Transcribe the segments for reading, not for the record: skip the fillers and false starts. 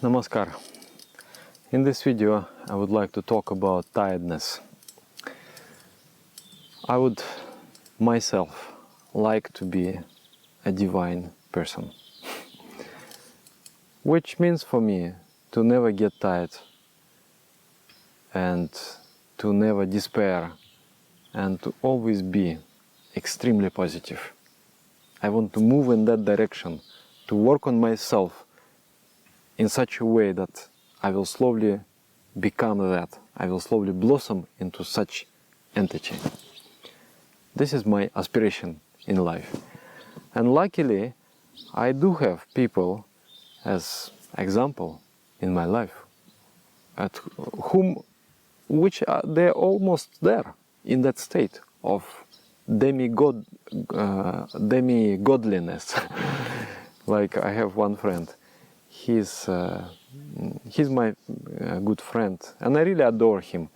Namaskar. In this video I would like to talk about tiredness. I would myself like to be a divine person, which means for me to never get tired and to never despair and to always be extremely positive. I want to move in that direction, to work on myself in such a way that I will slowly become that. I will slowly blossom into such entity. This is my aspiration in life. And luckily, I do have people as example in my life, at whom, they're almost there in that state of demi-godliness. Like I have one friend. He's my good friend, and I really adore him.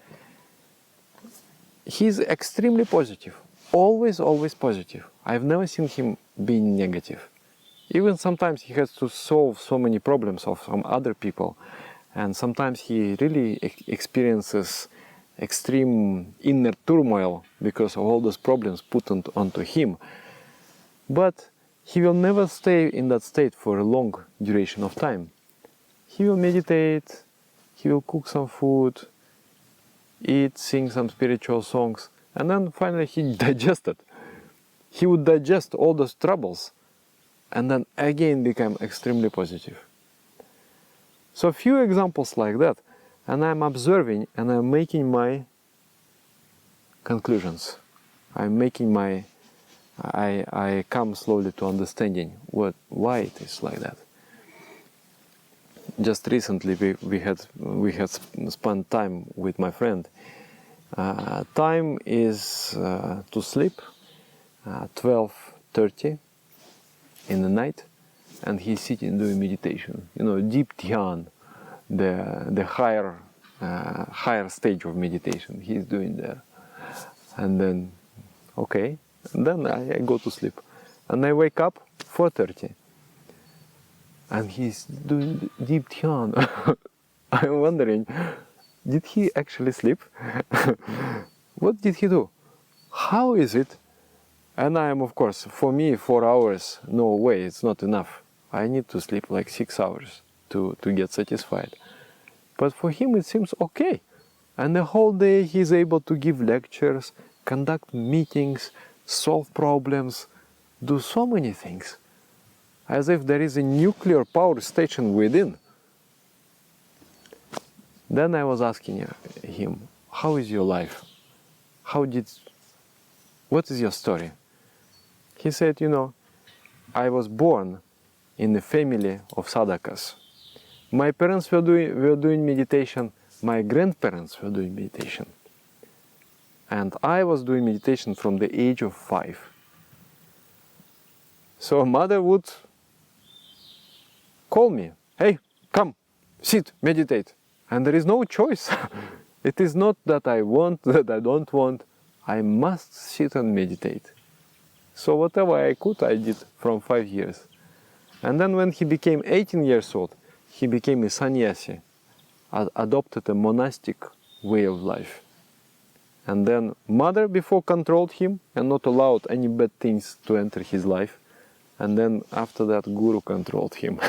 He's extremely positive, always positive. I've never seen him being negative. Even sometimes he has to solve so many problems of some other people, and sometimes he really experiences extreme inner turmoil because of all those problems put onto him. But he will never stay in that state for a long duration of time. He will meditate, he will cook some food, eat, sing some spiritual songs, and then finally he digested. He would digest all those troubles and then again become extremely positive. So a few examples like that, and I'm observing and I'm making my conclusions. I come slowly to understanding why it is like that. Just recently we had spent time with my friend. Time is to sleep 12:30 in the night, and he's sitting doing meditation. You know, deep dhyan, the higher stage of meditation. He's doing there, and then okay. And then I go to sleep, and I wake up 4:30, and he's doing deep dhyan. I'm wondering, did he actually sleep? What did he do? How is it? And I am, of course, for me, 4 hours, no way, it's not enough. I need to sleep like 6 hours to get satisfied. But for him, it seems okay. And the whole day he's able to give lectures, conduct meetings, solve problems, do so many things, as if there is a nuclear power station within. Then I was asking him, how is your life? What is your story? He said, you know, I was born in a family of sadhakas. My parents were doing meditation, my grandparents were doing meditation. And I was doing meditation from the age of 5. So mother would call me, hey, come, sit, meditate. And there is no choice. It is not that I want, that I don't want. I must sit and meditate. So whatever I could, I did from 5 years. And then when he became 18 years old, he became a sannyasi, adopted a monastic way of life. And then mother before controlled him and not allowed any bad things to enter his life. And then after that guru controlled him.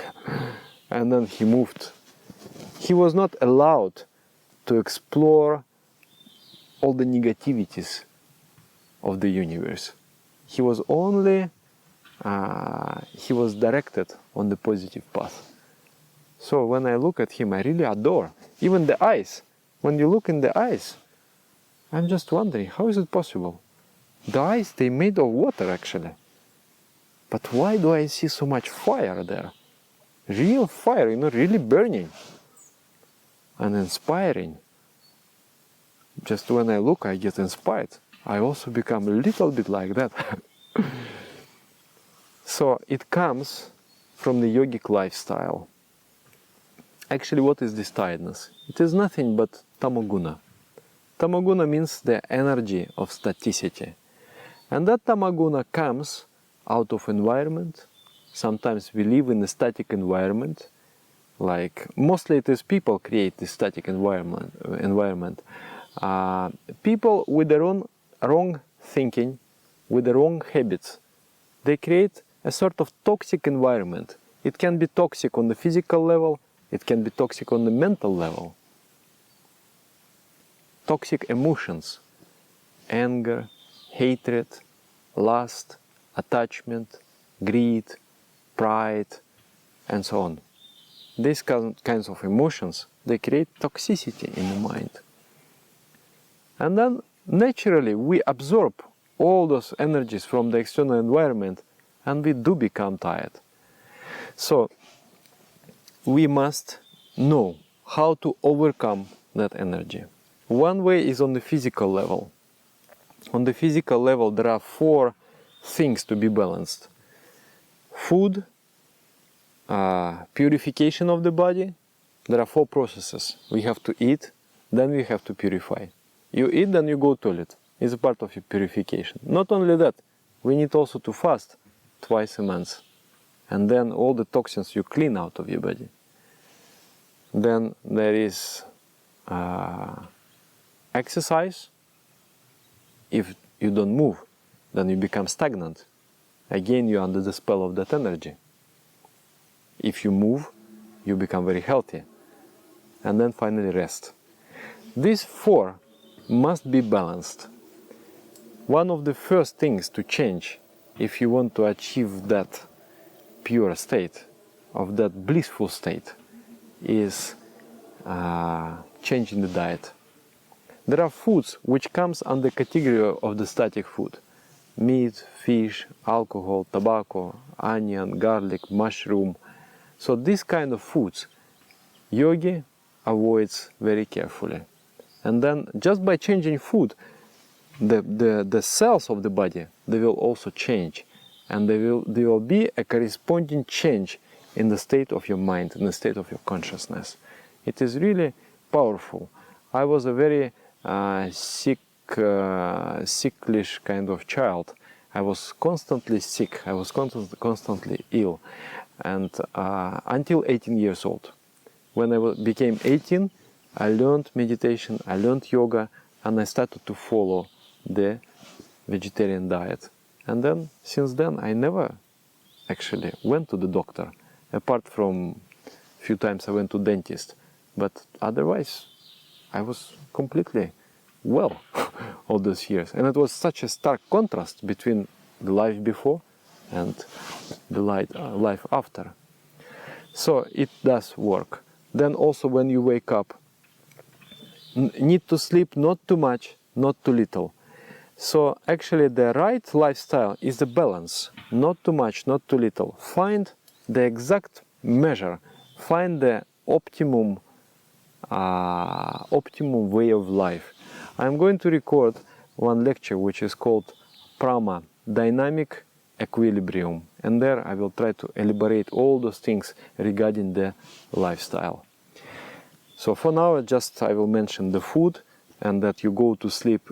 And then he moved. He was not allowed to explore all the negativities of the universe. He was only, he was directed on the positive path. So when I look at him, I really adore. Even the eyes. When you look in the eyes, I'm just wondering, how is it possible? The eyes, they made of water actually. But why do I see so much fire there? Real fire, you know, really burning and inspiring. Just when I look, I get inspired. I also become a little bit like that. So it comes from the yogic lifestyle. Actually, what is this tiredness? It is nothing but tamoguna. Tamoguna means the energy of staticity. And that tamoguna comes out of environment. Sometimes we live in a static environment. Like mostly it is people create this static environment. People with their own wrong thinking, with their wrong habits, they create a sort of toxic environment. It can be toxic on the physical level, it can be toxic on the mental level. Toxic emotions, anger, hatred, lust, attachment, greed, pride, and so on. These kinds of emotions, they create toxicity in the mind. And then naturally we absorb all those energies from the external environment and we do become tired. So we must know how to overcome that energy. One way is on the physical level. On the physical level there are 4 things to be balanced. Food, purification of the body. There are 4 processes. We have to eat, then we have to purify. You eat, then you go to toilet. It's a part of your purification. Not only that, we need also to fast twice a month. And then all the toxins you clean out of your body. Then there is exercise. If you don't move, then you become stagnant. Again, you're under the spell of that energy. If you move, you become very healthy. And then finally rest. These 4 must be balanced. One of the first things to change if you want to achieve that pure state, of that blissful state, is changing the diet. There are foods which comes under category of the static food. Meat, fish, alcohol, tobacco, onion, garlic, mushroom. So these kind of foods, yogi avoids very carefully. And then just by changing food, the cells of the body, they will also change. And there will be a corresponding change in the state of your mind, in the state of your consciousness. It is really powerful. I was a very sicklish kind of child. I was constantly sick. I was constantly ill. And until 18 years old. When I became 18, I learned meditation, I learned yoga, and I started to follow the vegetarian diet. And then, since then, I never actually went to the doctor, apart from a few times I went to dentist. But otherwise, I was completely well all those years. And it was such a stark contrast between the life before and the life after. So it does work. Then also when you wake up, need to sleep not too much, not too little. So actually the right lifestyle is the balance, not too much, not too little. Find the exact measure, find the optimum way of life. I'm going to record one lecture which is called Prama, Dynamic Equilibrium, and there I will try to elaborate all those things regarding the lifestyle. So for now, I will mention the food, and that you go to sleep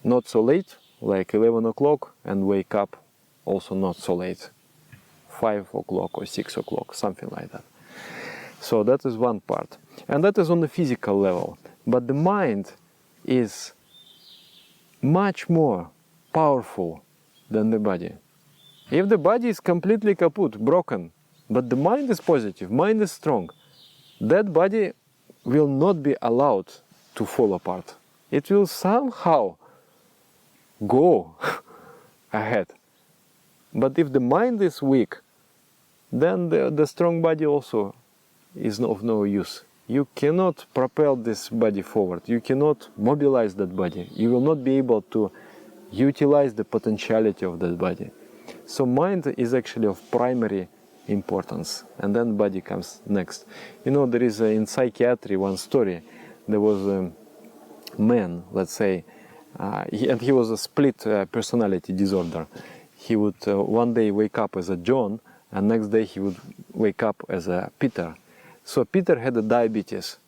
not so late, like 11 o'clock, and wake up also not so late, 5 o'clock or 6 o'clock, something like that. So that is one part, and that is on the physical level. But the mind is much more powerful than the body. If the body is completely kaput, broken, but the mind is positive, mind is strong, that body will not be allowed to fall apart. It will somehow go ahead. But if the mind is weak, then the strong body also is of no use. You cannot propel this body forward. You cannot mobilize that body. You will not be able to utilize the potentiality of that body. So mind is actually of primary importance, and then body comes next. You know, there is in psychiatry one story. There was a man, let's say, and he was a split personality disorder. He would one day wake up as a John, and next day he would wake up as a Peter. So Peter had a diabetes.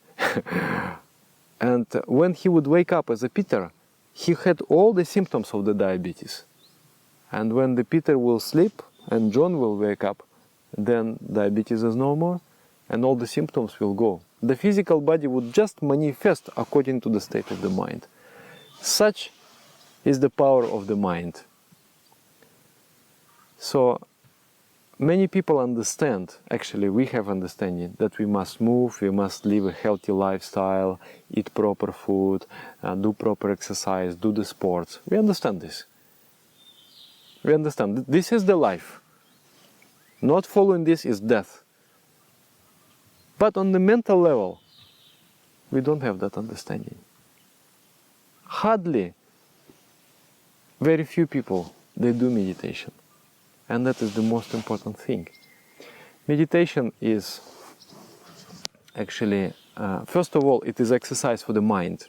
And when he would wake up as a Peter, he had all the symptoms of the diabetes. And when the Peter will sleep and John will wake up, then diabetes is no more and all the symptoms will go. The physical body would just manifest according to the state of the mind. Such is the power of the mind. So many people understand, actually we have understanding, that we must move, we must live a healthy lifestyle, eat proper food, do proper exercise, do the sports. We understand this. We understand this is the life. Not following this is death. But on the mental level, we don't have that understanding. Hardly, very few people, they do meditation. And that is the most important thing. Meditation is actually, first of all, it is exercise for the mind.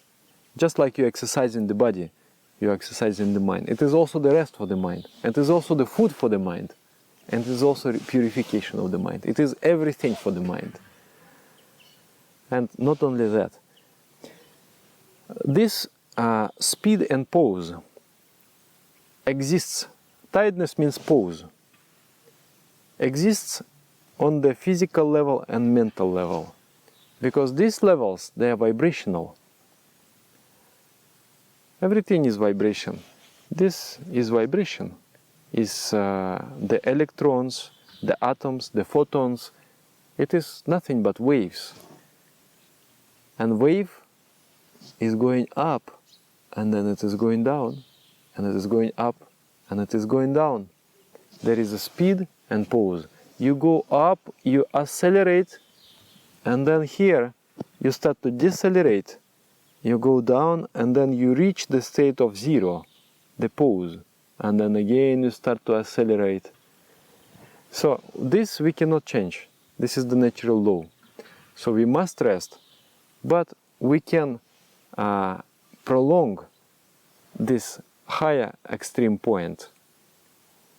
Just like you exercise in the body, you exercise in the mind. It is also the rest for the mind. It is also the food for the mind. And it is also purification of the mind. It is everything for the mind. And not only that. This speed and pause exists. Tiredness means pause. Exists on the physical level and mental level. Because these levels, they are vibrational. Everything is vibration. This is vibration. Is the electrons, the atoms, the photons. It is nothing but waves. And wave is going up, and then it is going down, and it is going up, and it is going down. There is a speed and pause. You go up, you accelerate, and then here you start to decelerate. You go down, and then you reach the state of zero, the pause. And then again you start to accelerate. So this we cannot change. This is the natural law. So we must rest. But we can prolong this higher extreme point,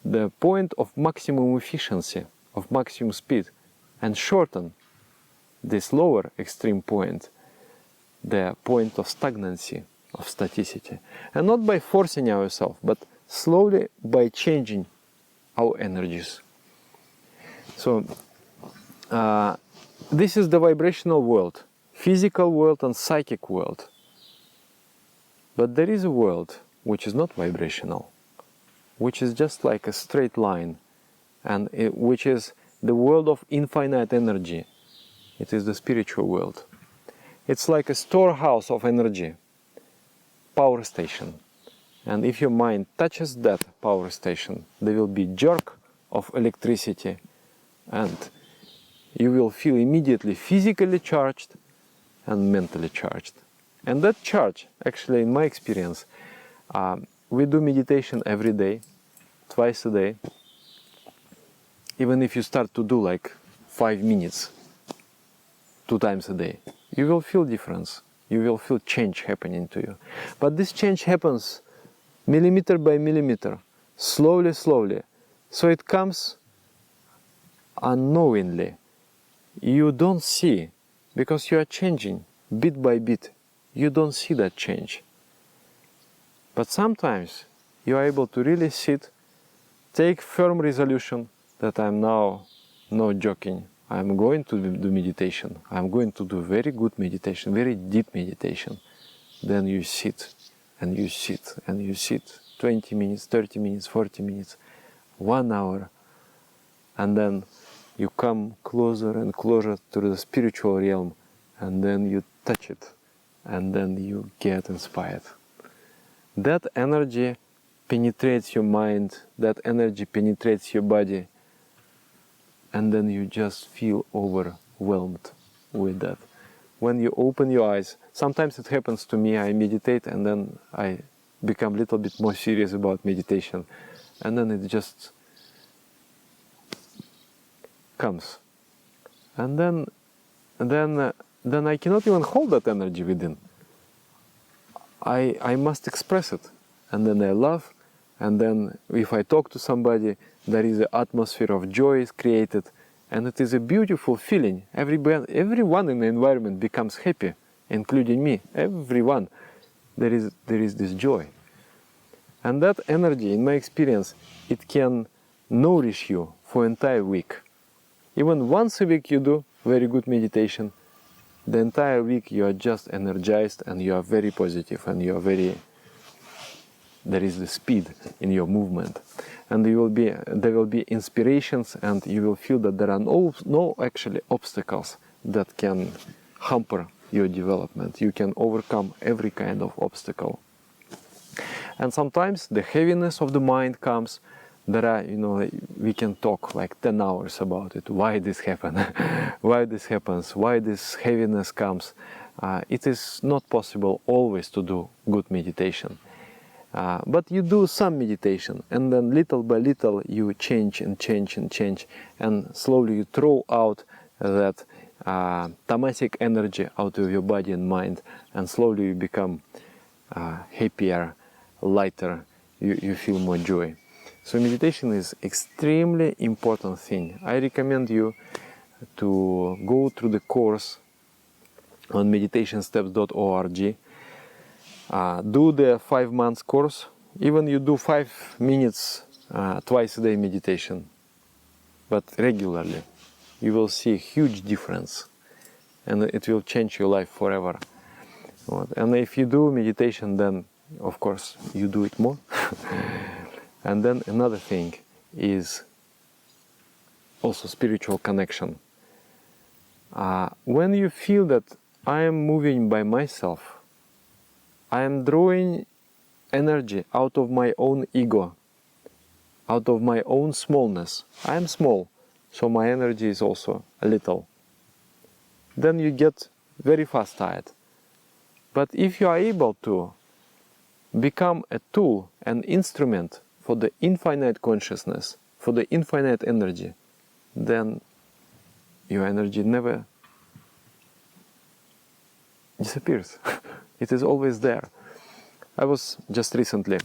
the point of maximum efficiency, of maximum speed, and shorten this lower extreme point, the point of stagnancy, of staticity. And not by forcing ourselves, but slowly by changing our energies. So this is the vibrational world, physical world and psychic world. But there is a world which is not vibrational, which is just like a straight line, and which is the world of infinite energy. It is the spiritual world. It's like a storehouse of energy, power station. And if your mind touches that power station, there will be jerk of electricity, and you will feel immediately physically charged and mentally charged. And that charge, actually in my experience, we do meditation every day, twice a day. Even if you start to do like 5 minutes, 2 times a day, you will feel difference. You will feel change happening to you. But this change happens millimeter by millimeter, slowly, slowly. So it comes unknowingly. You don't see, because you are changing bit by bit. You don't see that change. But sometimes you are able to really sit, take firm resolution that I'm now not joking. I'm going to do meditation. I'm going to do very good meditation, very deep meditation. Then you sit, and you sit, and you sit 20 minutes, 30 minutes, 40 minutes, 1 hour. And then you come closer and closer to the spiritual realm, and then you touch it, and then you get inspired. That energy penetrates your mind, that energy penetrates your body, and then you just feel overwhelmed with that. When you open your eyes, sometimes it happens to me, I meditate and then I become a little bit more serious about meditation, and then it just comes. And then I cannot even hold that energy within. I must express it, and then I laugh, and then if I talk to somebody, there is an atmosphere of joy is created, and it is a beautiful feeling. Everyone in the environment becomes happy, including me. Everyone, there is this joy, and that energy, in my experience, it can nourish you for an entire week. Even once a week you do, very good meditation, the entire week you are just energized and you are very positive and you are very, there is the speed in your movement. And there will be inspirations, and you will feel that there are no actually obstacles that can hamper your development. You can overcome every kind of obstacle. And sometimes the heaviness of the mind comes. There are, we can talk like 10 hours about it. Why this happens? Why this happens? Why this heaviness comes? It is not possible always to do good meditation. But you do some meditation, and then little by little you change and change and change, and slowly you throw out that tamasic energy out of your body and mind, and slowly you become happier, lighter, you feel more joy. So meditation is extremely important thing. I recommend you to go through the course on meditationsteps.org. Do the 5 months course. Even you do 5 minutes twice a day meditation, but regularly, you will see a huge difference, and it will change your life forever. And if you do meditation, then of course you do it more. And then another thing is also spiritual connection. When you feel that I am moving by myself, I am drawing energy out of my own ego, out of my own smallness. I am small, so my energy is also a little. Then you get very fast tired. But if you are able to become a tool, an instrument for the infinite consciousness, for the infinite energy, then your energy never disappears. It is always there. I was just recently,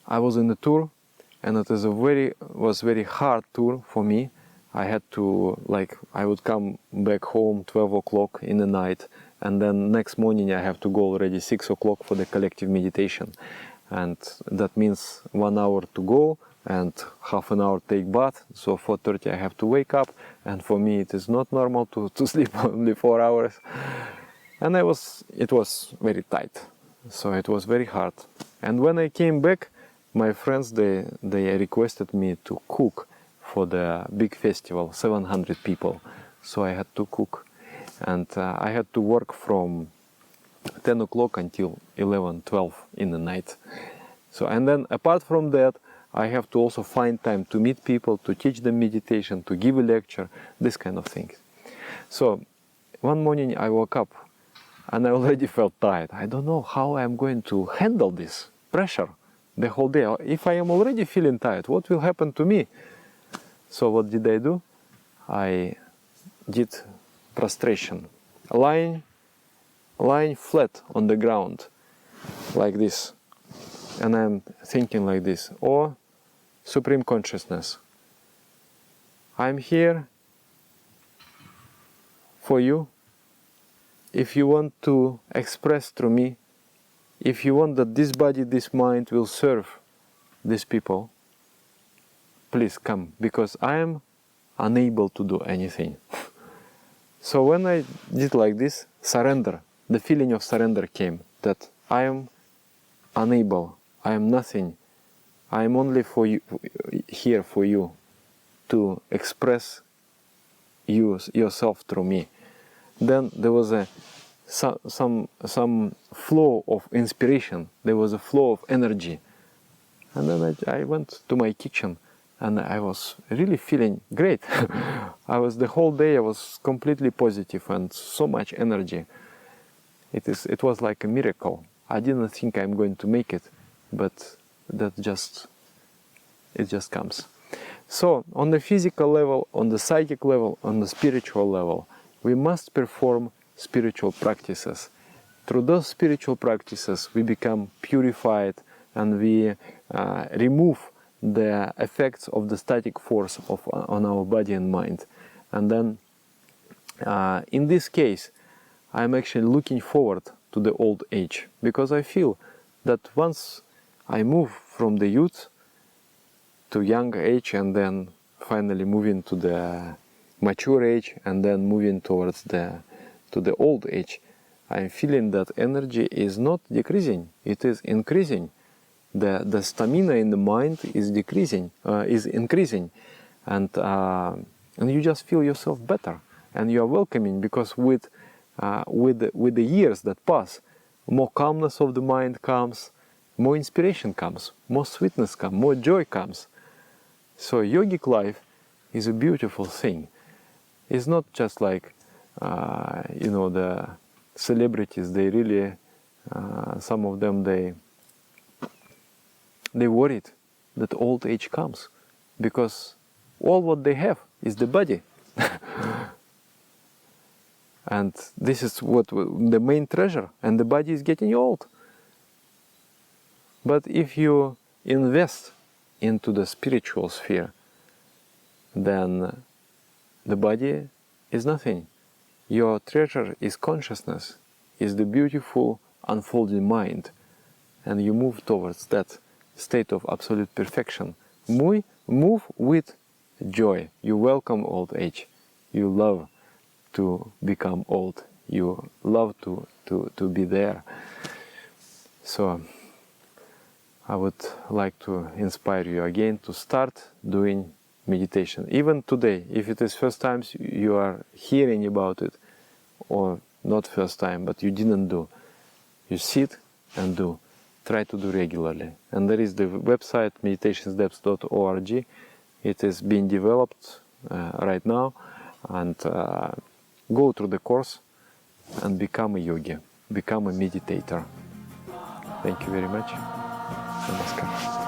I was in a tour, and it was very hard tour for me. I had to, I would come back home 12 o'clock in the night, and then next morning I have to go already 6 o'clock for the collective meditation. And that means 1 hour to go and half an hour take bath. So 4:30 I have to wake up, and for me it is not normal to sleep only 4 hours. And it was very tight, so it was very hard. And when I came back, my friends, they requested me to cook for the big festival, 700 people. So I had to cook, and I had to work from 10 o'clock until 11, 12 in the night. So, and then apart from that, I have to also find time to meet people, to teach them meditation, to give a lecture, this kind of things. So one morning I woke up and I already felt tired. I don't know how I'm going to handle this pressure the whole day. If I am already feeling tired, what will happen to me? So what did I do? I did prostration, lying flat on the ground like this, and I'm thinking like this: oh, Supreme Consciousness, I'm here for you. If you want to express through me, if you want that this body, this mind will serve these people, please come, because I am unable to do anything. So when I did like this, surrender, the feeling of surrender came, that I am unable, I am nothing, I am only for you, here for you, to express yourself through me. Then there was some flow of inspiration, there was a flow of energy. And then I went to my kitchen, and I was really feeling great. The whole day I was completely positive and so much energy. It was like a miracle. I didn't think I'm going to make it, but it just comes. So on the physical level, on the psychic level, on the spiritual level, we must perform spiritual practices. Through those spiritual practices, we become purified, and we remove the effects of the static force on our body and mind. And then, in this case, I'm actually looking forward to the old age, because I feel that once I move from the youth to young age, and then finally moving to the mature age and then moving towards to the old age, I'm feeling that energy is not decreasing, it is increasing. The stamina in the mind is increasing, and you just feel yourself better, and you are welcoming, because with the years that pass, more calmness of the mind comes, more inspiration comes, more sweetness comes, more joy comes. So yogic life is a beautiful thing. It's not just like the celebrities. They really, some of them, they worried that old age comes, because all what they have is the body. And this is what the main treasure, and the body is getting old. But if you invest into the spiritual sphere, then the body is nothing. Your treasure is consciousness, is the beautiful unfolding mind, and you move towards that state of absolute perfection. Move with joy. You welcome old age. You love to become old. You love to be there. So I would like to inspire you again to start doing meditation. Even today, if it is first time you are hearing about it, or not first time, but you didn't do, you sit and do. Try to do regularly. And there is the website meditationsdepths.org. It is being developed right now, and go through the course and become a yogi, become a meditator. Thank you very much. Namaskar.